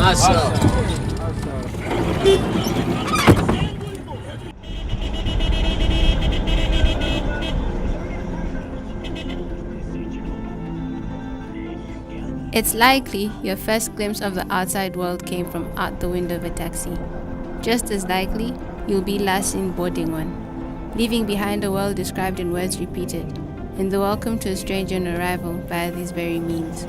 It's likely your first glimpse of the outside world came from out the window of a taxi. Just as likely, you'll be last seen boarding one, leaving behind a world described in words repeated, in the welcome to a stranger on arrival via these very means.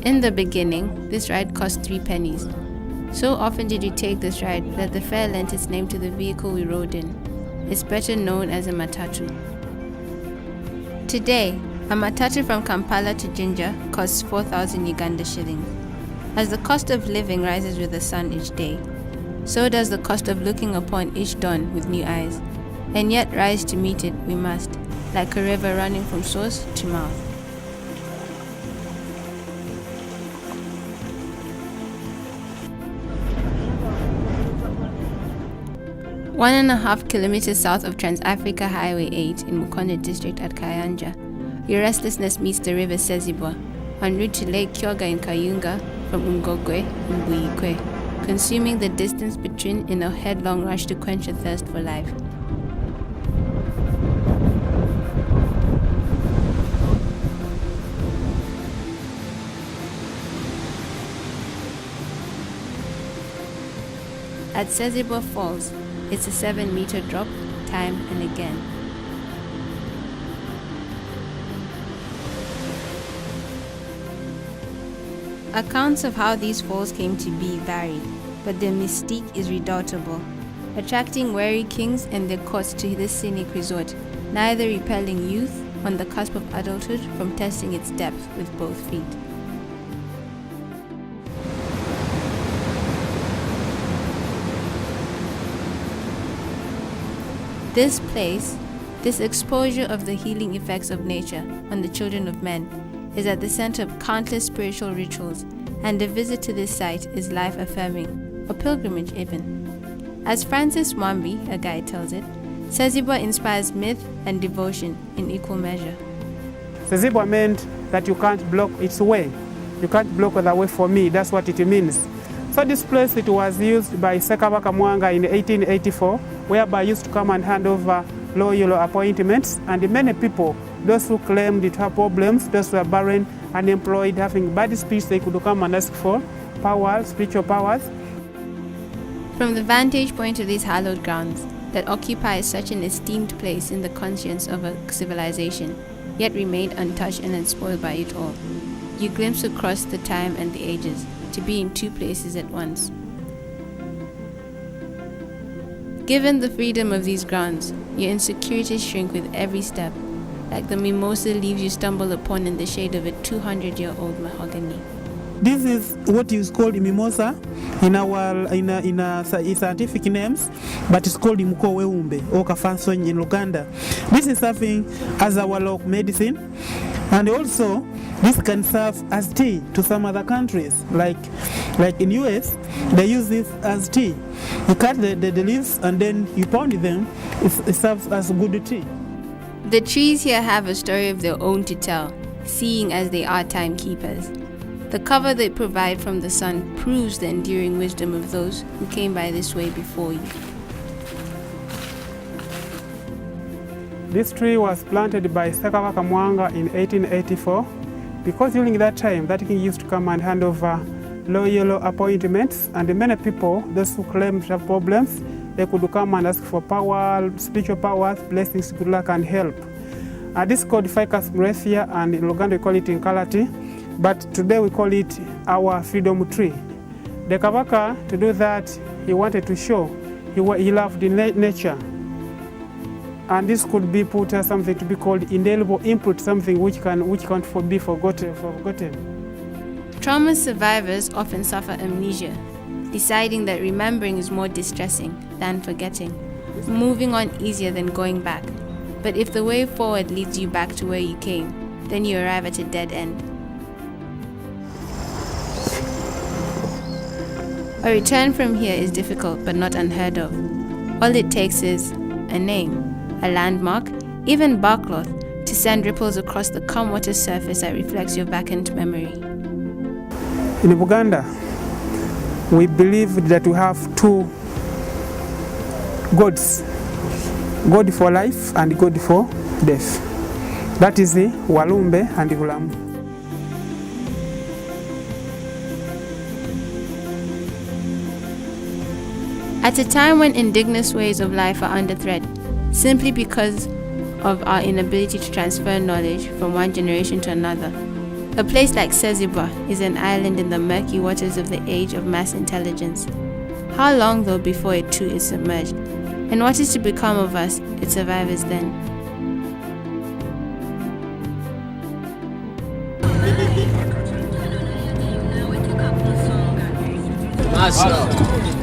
In the beginning, this ride cost 3 pennies. So often did we take this ride that the fare lent its name to the vehicle we rode in. It's better known as a matatu. Today, a matatu from Kampala to Jinja costs 4,000 Uganda shillings. As the cost of living rises with the sun each day, so does the cost of looking upon each dawn with new eyes. And yet rise to meet it we must, like a river running from source to mouth. One and a half kilometers south of Trans-Africa Highway 8 in Mukono district at Kayanja, your restlessness meets the river Sezibwa, en route to Lake Kyoga in Kayunga from Ungogwe in Buikwe, consuming the distance between in a headlong rush to quench a thirst for life. At Sezibwa Falls, it's a 7-meter drop, time and again. Accounts of how these falls came to be varied, but their mystique is redoubtable, attracting weary kings and their courts to this scenic resort, neither repelling youth on the cusp of adulthood from testing its depth with both feet. This place, this exposure of the healing effects of nature on the children of men, is at the center of countless spiritual rituals, and a visit to this site is life-affirming, a pilgrimage even. As Francis Mwambi, a guide, tells it, Sezibwa inspires myth and devotion in equal measure. Sezibwa meant that you can't block its way. You can't block the way for me, that's what it means. So this place, it was used by Ssekabaka Mwanga in 1884, whereby used to come and hand over loyal appointments, and many people, those who claimed to have problems, those who are barren, unemployed, having bad speech, they could come and ask for power, spiritual powers. From the vantage point of these hallowed grounds that occupy such an esteemed place in the conscience of a civilization, yet remained untouched and unspoiled by it all, you glimpse across the time and the ages, to be in two places at once. Given the freedom of these grounds, your insecurities shrink with every step, like the mimosa leaves you stumble upon in the shade of a 200-year-old mahogany. This is what is called mimosa in scientific names, but it's called mukoweumbe or kafansonyi in Uganda. This is serving as our local medicine, and also this can serve as tea to some other countries, like in US, they use this as tea. You cut the leaves and then you pound them. It serves as good tea. The trees here have a story of their own to tell, seeing as they are timekeepers. The cover they provide from the sun proves the enduring wisdom of those who came by this way before you. This tree was planted by Ssekabaka Mwanga in 1884 because during that time, that king used to come and hand over loyal appointments, and many people, those who claimed to have problems, they could come and ask for power, spiritual powers, blessings, good luck, and help. This is called Ficus muracia, and in Uganda we call it Inkalati, but today we call it our freedom tree. The Kabaka, to do that, he wanted to show he loved nature. And this could be put as something to be called indelible input, something which can't be forgotten. Trauma survivors often suffer amnesia, deciding that remembering is more distressing than forgetting, moving on easier than going back. But if the way forward leads you back to where you came, then you arrive at a dead end. A return from here is difficult but not unheard of. All it takes is a name, a landmark, even bar cloth, to send ripples across the calm water surface that reflects your vacant memory. In Buganda, we believe that we have two gods, God for life and God for death. That is the Walumbe and the Bulamu. At a time when indigenous ways of life are under threat, simply because of our inability to transfer knowledge from one generation to another, a place like Sezibwa is an island in the murky waters of the age of mass intelligence. How long, though, before it too is submerged? And what is to become of us, its survivors, then? Master.